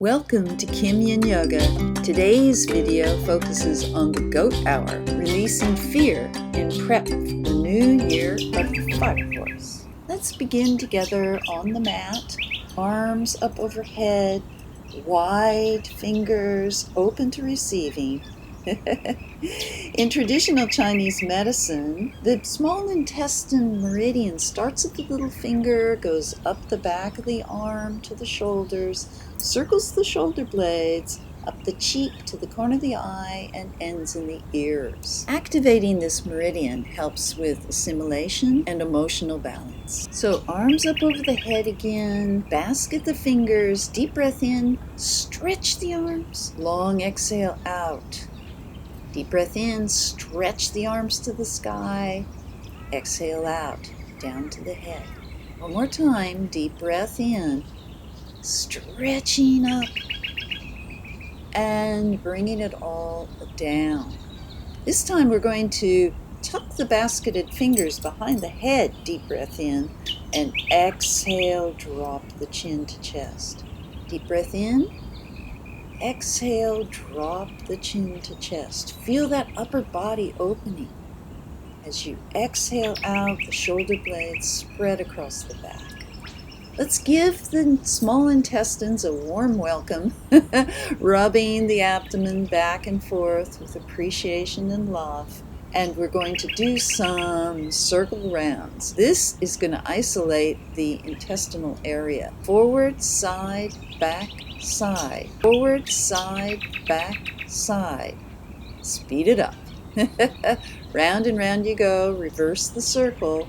Welcome to KimYinYoga. Today's video focuses on the goat hour, releasing fear in prep for the new year of the fire horse. Let's begin together on the mat, arms up overhead, wide fingers open to receiving. In traditional Chinese medicine, the small intestine meridian starts at the little finger, goes up the back of the arm to the shoulders, circles the shoulder blades, up the cheek to the corner of the eye, and ends in the ears. Activating this meridian helps with assimilation and emotional balance. So arms up over the head again, basket the fingers, deep breath in, stretch the arms, long exhale out. Deep breath in, stretch the arms to the sky, exhale out, down to the head. One more time, deep breath in, stretching up, and bringing it all down. This time we're going to tuck the basketed fingers behind the head, deep breath in, and exhale, drop the chin to chest. Deep breath in, exhale, drop the chin to chest. Feel that upper body opening. As you exhale out, the shoulder blades spread across the back. Let's give the small intestines a warm welcome, rubbing the abdomen back and forth with appreciation and love. And we're going to do some circle rounds. This is going to isolate the intestinal area. Forward, side, back, side. Forward, side, back, side. Speed it up. Round and round you go. Reverse the circle.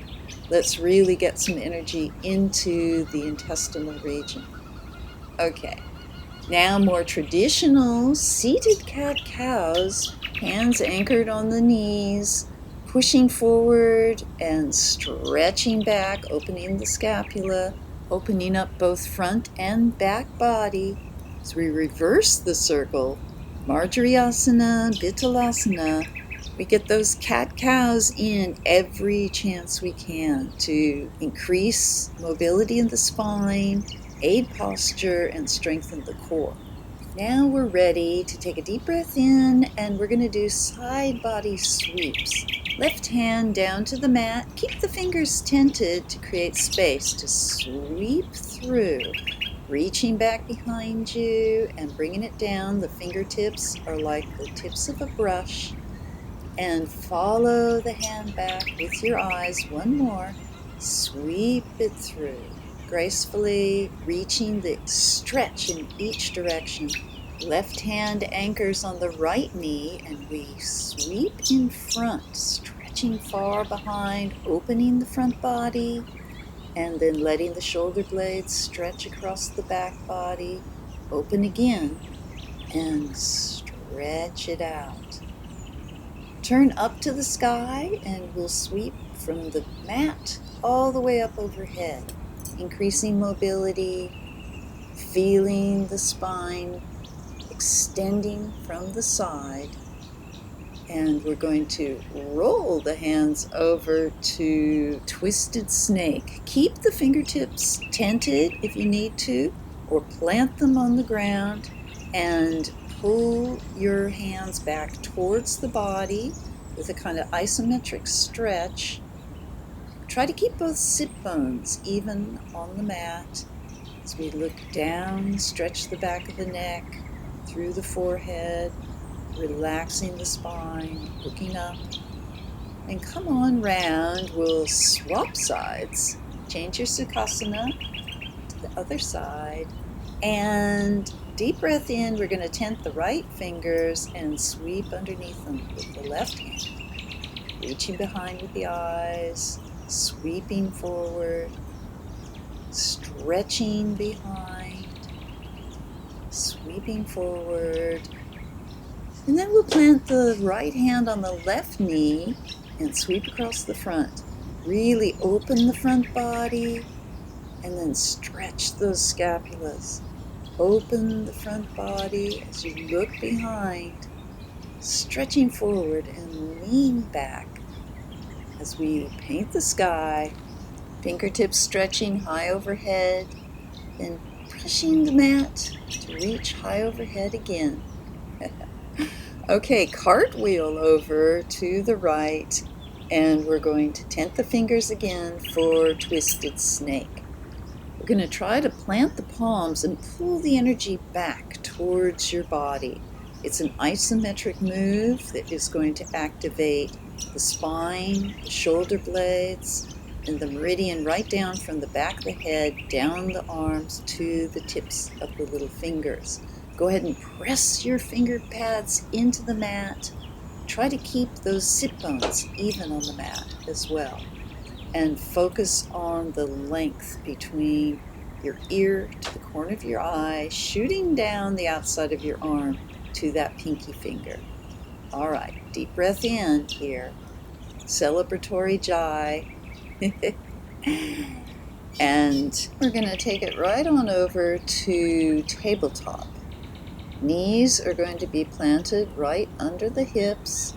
Let's really get some energy into the intestinal region. Okay. Now more traditional seated cat-cows, hands anchored on the knees, pushing forward and stretching back, opening the scapula, opening up both front and back body. As we reverse the circle, Vyagrhasana, Vitalasana, we get those cat-cows in every chance we can to increase mobility in the spine, aid posture, and strengthen the core. Now we're ready to take a deep breath in, and we're going to do side body sweeps. Left hand down to the mat. Keep the fingers tented to create space to sweep through. Reaching back behind you and bringing it down. The fingertips are like the tips of a brush. And follow the hand back with your eyes. One more. Sweep it through. Gracefully reaching the stretch in each direction. Left hand anchors on the right knee, and we sweep in front, stretching far behind, opening the front body, and then letting the shoulder blades stretch across the back body. Open again, and stretch it out. Turn up to the sky, and we'll sweep from the mat all the way up overhead, increasing mobility, feeling the spine extending from the side. And we're going to roll the hands over to twisted snake. Keep the fingertips tented if you need to, or plant them on the ground and pull your hands back towards the body with a kind of isometric stretch. Try to keep both sit bones even on the mat. As we look down, stretch the back of the neck, through the forehead, relaxing the spine, looking up. And come on round, we'll swap sides. Change your Sukasana to the other side. And deep breath in, we're going to tent the right fingers and sweep underneath them with the left hand. Reaching behind with the eyes, sweeping forward, stretching behind, sweeping forward. And then we'll plant the right hand on the left knee and sweep across the front. Really open the front body and then stretch those scapulas. Open the front body as you look behind, stretching forward and lean back as we paint the sky, fingertips stretching high overhead, then pushing the mat to reach high overhead again. Okay, cartwheel over to the right, and we're going to tent the fingers again for twisted snake. We're going to try to plant the palms and pull the energy back towards your body. It's an isometric move that is going to activate the spine, the shoulder blades, and the meridian right down from the back of the head, down the arms to the tips of the little fingers. Go ahead and press your finger pads into the mat. Try to keep those sit bones even on the mat as well. And focus on the length between your ear to the corner of your eye, shooting down the outside of your arm to that pinky finger. All right, deep breath in here. Celebratory jai. And we're going to take it right on over to tabletop. Knees are going to be planted right under the hips.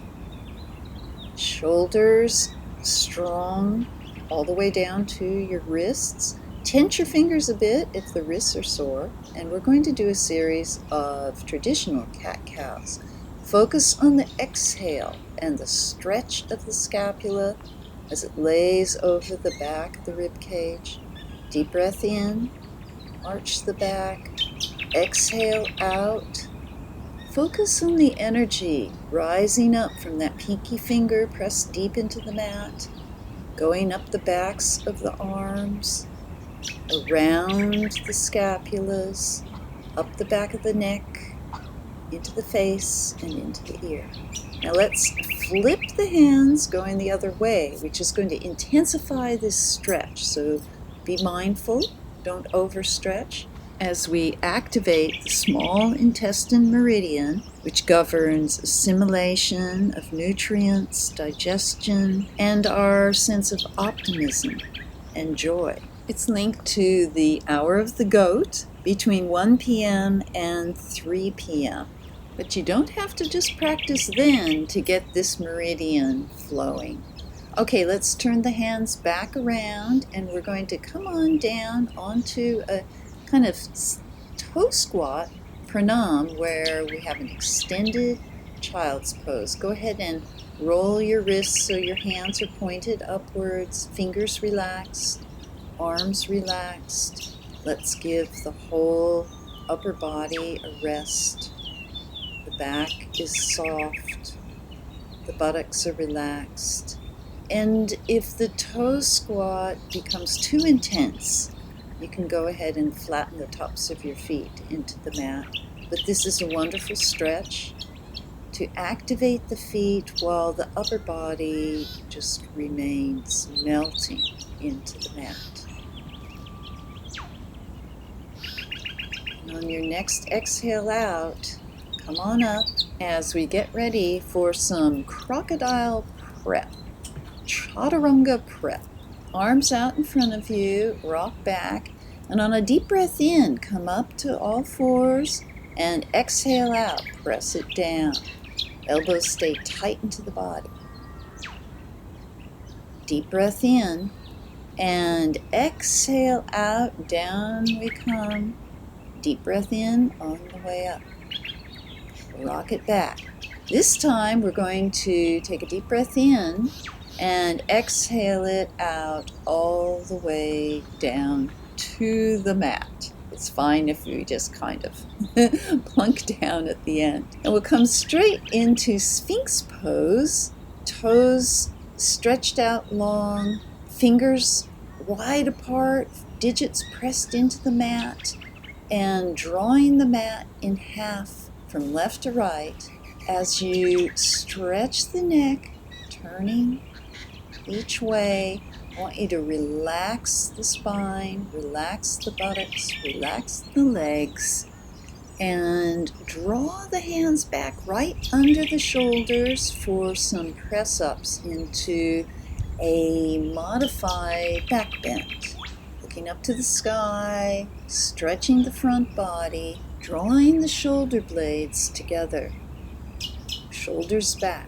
Shoulders strong all the way down to your wrists. Tense your fingers a bit if the wrists are sore. And we're going to do a series of traditional cat-cows. Focus on the exhale and the stretch of the scapula as it lays over the back of the rib cage. Deep breath in, arch the back, exhale out. Focus on the energy rising up from that pinky finger pressed deep into the mat, going up the backs of the arms, around the scapulas, up the back of the neck, into the face, and into the ear. Now let's flip the hands going the other way, which is going to intensify this stretch. So be mindful, don't overstretch. As we activate the small intestine meridian, which governs assimilation of nutrients, digestion, and our sense of optimism and joy. It's linked to the hour of the goat between 1 p.m. and 3 p.m. But you don't have to just practice then to get this meridian flowing. Okay, let's turn the hands back around, and we're going to come on down onto a kind of toe squat pranam where we have an extended child's pose. Go ahead and roll your wrists so your hands are pointed upwards, fingers relaxed, arms relaxed. Let's give the whole upper body a rest. The back is soft, the buttocks are relaxed. And if the toe squat becomes too intense, you can go ahead and flatten the tops of your feet into the mat. But this is a wonderful stretch to activate the feet while the upper body just remains melting into the mat. And on your next exhale out, come on up as we get ready for some crocodile prep. Chaturanga prep. Arms out in front of you, rock back, and on a deep breath in, come up to all fours, and exhale out, press it down. Elbows stay tight into the body. Deep breath in, and exhale out, down we come. Deep breath in, on the way up. Rock it back. This time we're going to take a deep breath in, and exhale it out all the way down to the mat. It's fine if we just kind of plunk down at the end. And we'll come straight into Sphinx pose, toes stretched out long, fingers wide apart, digits pressed into the mat, and drawing the mat in half from left to right as you stretch the neck, turning each way. I want you to relax the spine, relax the buttocks, relax the legs, and draw the hands back right under the shoulders for some press-ups into a modified back bend. Looking up to the sky, stretching the front body, drawing the shoulder blades together, shoulders back.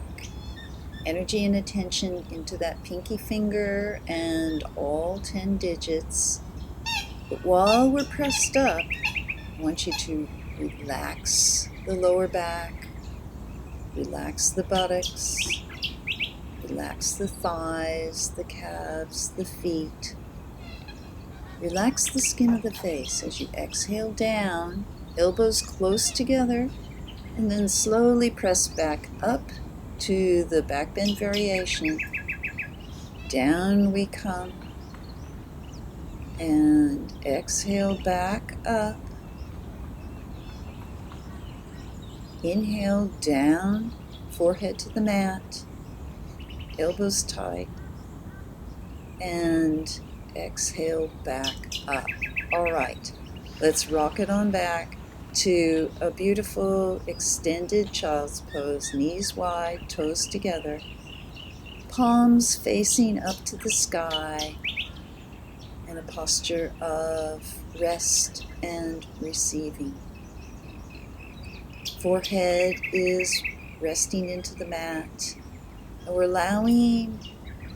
Energy and attention into that pinky finger and all 10 digits. But while we're pressed up, I want you to relax the lower back, relax the buttocks, relax the thighs, the calves, the feet. Relax the skin of the face as you exhale down, elbows close together, and then slowly press back up to the backbend variation. Down we come, and exhale back up. Inhale down, forehead to the mat, elbows tight, and exhale back up. All right, let's rock it on back to a beautiful extended child's pose, knees wide, toes together, palms facing up to the sky, in a posture of rest and receiving. Forehead is resting into the mat, and we're allowing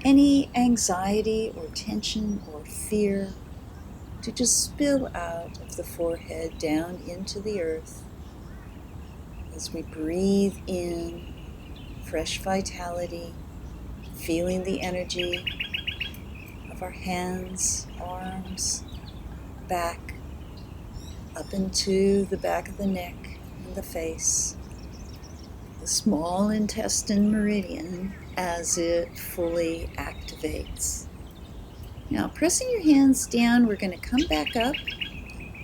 any anxiety or tension or fear to just spill out of the forehead down into the earth as we breathe in fresh vitality, feeling the energy of our hands, arms, back, up into the back of the neck and the face, the small intestine meridian as it fully activates. Now, pressing your hands down, we're going to come back up,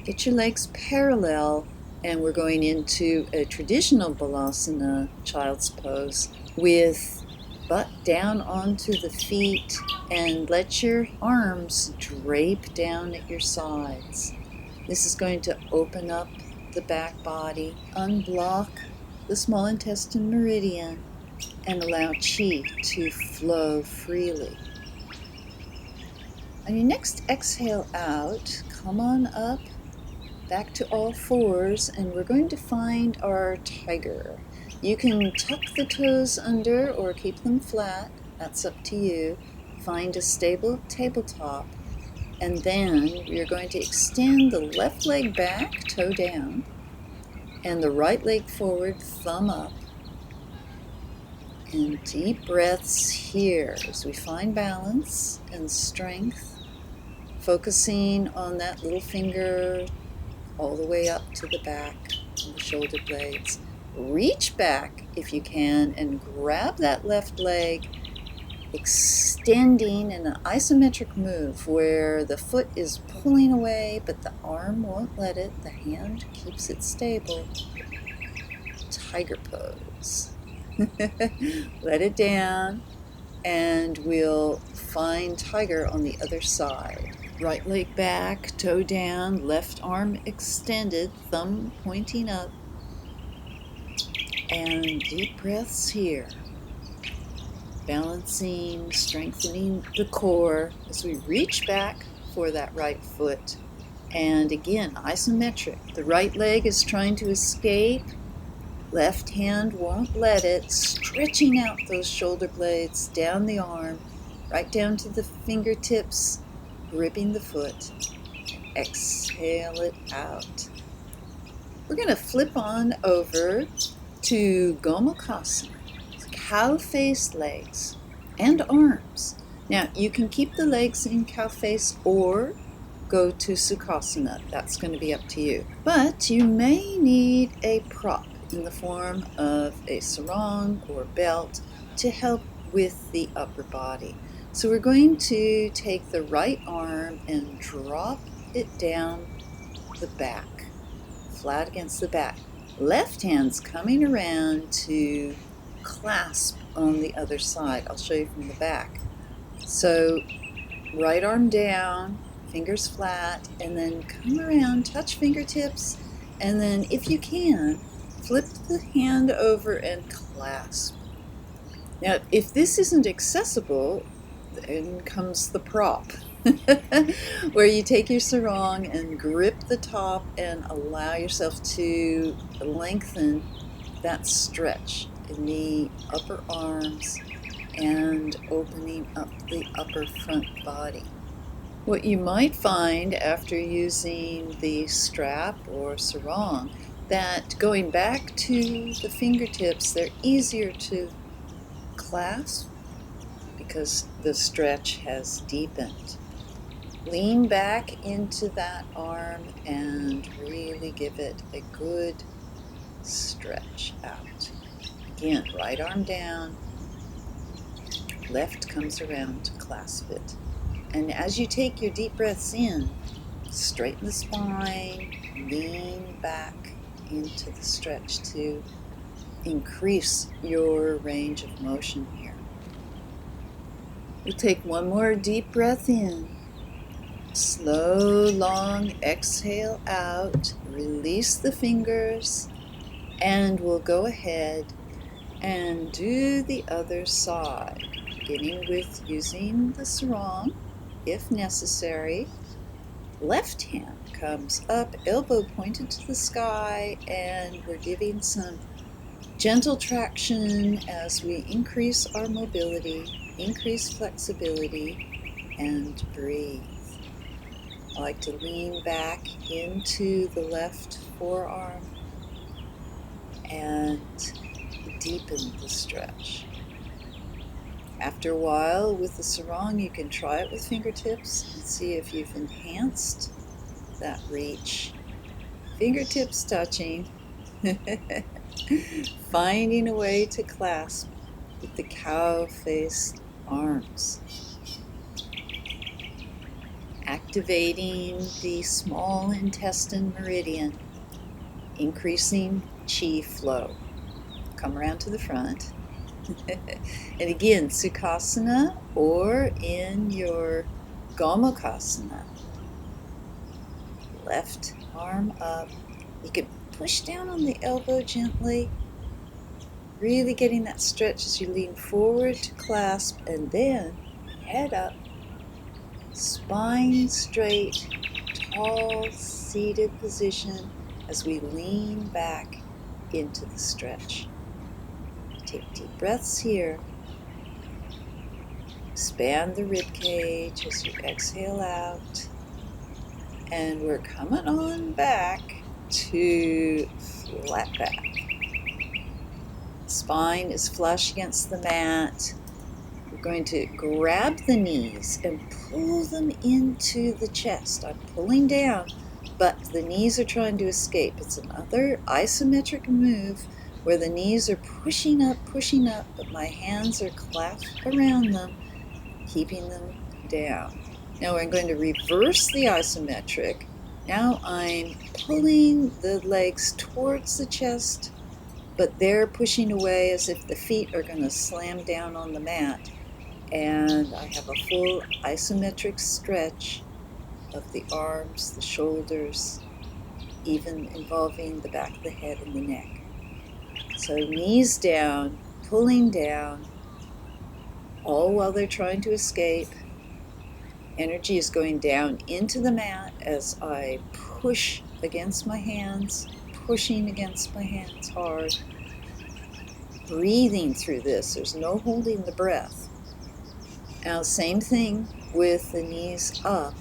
get your legs parallel, and we're going into a traditional Balasana, child's pose, with butt down onto the feet, and let your arms drape down at your sides. This is going to open up the back body, unblock the small intestine meridian, and allow chi to flow freely. On your next exhale out, come on up, back to all fours, and we're going to find our tiger. You can tuck the toes under or keep them flat, that's up to you. Find a stable tabletop, and then you're going to extend the left leg back, toe down, and the right leg forward, thumb up. And deep breaths here as we find balance and strength, focusing on that little finger all the way up to the back and the shoulder blades. Reach back if you can and grab that left leg, extending in an isometric move where the foot is pulling away but the arm won't let it, the hand keeps it stable. Tiger pose. Let it down, and we'll find tiger on the other side. Right leg back, toe down, left arm extended, thumb pointing up, and deep breaths here. Balancing, strengthening the core as we reach back for that right foot. And again, isometric. The right leg is trying to escape. Left hand won't let it, stretching out those shoulder blades down the arm, right down to the fingertips, gripping the foot. Exhale it out. We're going to flip on over to Gomokasana, cow-faced legs and arms. Now, you can keep the legs in cow face or go to Sukasana. That's going to be up to you. But you may need a prop in the form of a sarong or belt to help with the upper body. So we're going to take the right arm and drop it down the back, flat against the back. Left hand's coming around to clasp on the other side. I'll show you from the back. So right arm down, fingers flat, and then come around, touch fingertips, and then if you can, flip the hand over and clasp. Now, if this isn't accessible, then comes the prop, where you take your sarong and grip the top and allow yourself to lengthen that stretch in the upper arms and opening up the upper front body. What you might find after using the strap or sarong, that going back to the fingertips, they're easier to clasp because the stretch has deepened. Lean back into that arm and really give it a good stretch out. Again, right arm down, left comes around to clasp it. And as you take your deep breaths in, straighten the spine, lean back into the stretch to increase your range of motion here. We'll take one more deep breath in. Slow, long exhale out. Release the fingers, and we'll go ahead and do the other side, beginning with using the sarong if necessary. Left hand comes up, elbow pointed to the sky, and we're giving some gentle traction as we increase our mobility, increase flexibility, and breathe. I like to lean back into the left forearm and deepen the stretch. After a while with the sarong, you can try it with fingertips and see if you've enhanced that reach. Fingertips touching, finding a way to clasp with the cow-faced arms. Activating the small intestine meridian, increasing chi flow. Come around to the front. And again, Sukasana or in your Gomokasana. Left arm up. You can push down on the elbow gently, really getting that stretch as you lean forward to clasp, and then head up, spine straight, tall seated position as we lean back into the stretch. Take deep breaths here. Expand the rib cage as you exhale out. And we're coming on back to flat back. Spine is flush against the mat. We're going to grab the knees and pull them into the chest. I'm pulling down, but the knees are trying to escape. It's another isometric move where the knees are pushing up, but my hands are clasped around them, keeping them down. Now we're going to reverse the isometric. Now I'm pulling the legs towards the chest, but they're pushing away as if the feet are going to slam down on the mat. And I have a full isometric stretch of the arms, the shoulders, even involving the back of the head and the neck. So knees down, pulling down, all while they're trying to escape. Energy is going down into the mat as I push against my hands, pushing against my hands hard. Breathing through this, there's no holding the breath. Now, same thing with the knees up.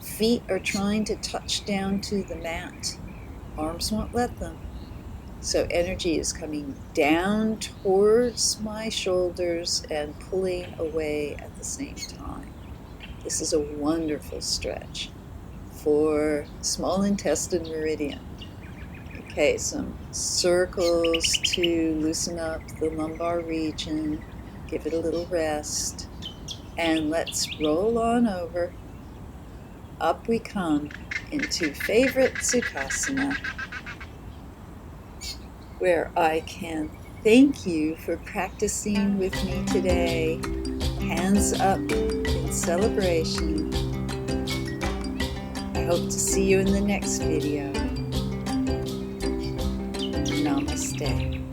Feet are trying to touch down to the mat. Arms won't let them. So energy is coming down towards my shoulders and pulling away at the same time. This is a wonderful stretch for small intestine meridian. Okay, some circles to loosen up the lumbar region, give it a little rest, and let's roll on over. Up we come into favorite Sukasana, where I can thank you for practicing with me today. Hands up in celebration. I hope to see you in the next video. Namaste.